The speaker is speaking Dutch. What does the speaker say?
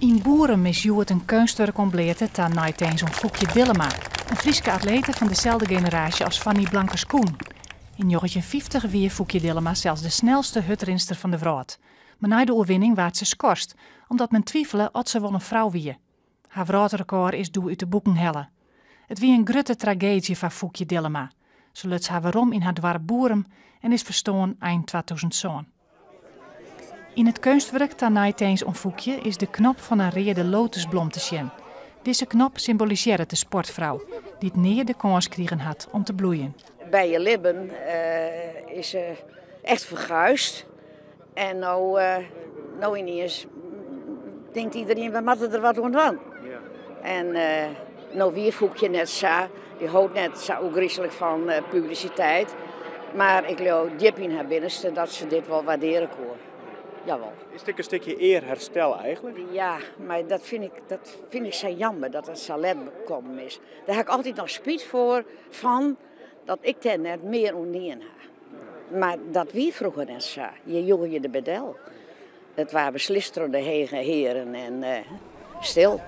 In Boerum is Joert een kunstwerk compleet ta Nijteens om Foekje Dillema, een Frieske atlete van dezelfde generatie als Fanny Blankers-Koen. In 1950 wie Foekje Dillema zelfs de snelste hutrenster van de wereld. Maar na de overwinning waard ze skorst, omdat men twijfelde of ze wel een vrouw wie. Haar wereldrecord is doe uit de boeken helle. Het wie een grote tragedie van Foekje Dillema. Ze luts haar waarom in haar dorp Boerum en is verstoorn eind 2000. In het kunstwerk ta Nijteens om Foekje is de knop van een rede lotusblom te zien. Deze knop symboliseert de sportvrouw die het neer de kans kregen had om te bloeien. Bij je lippen is ze echt verguisd. En nou ineens denkt iedereen, we moeten er wat aan doen. Ja. En nou weer Foekje net zo, die houdt net zo griezelig van publiciteit. Maar ik geloof diep in haar binnenste dat ze dit wel waarderen kon. Jawel. Is dit een stukje eerherstel eigenlijk? Ja, maar dat vind ik zo jammer dat het zo let gekomen is. Daar heb ik altijd nog spijt voor van dat ik daar net meer ondien heb. Maar dat wie vroeger net zo. Je jongen je de bedel. Het waren beslist door de heren en stil.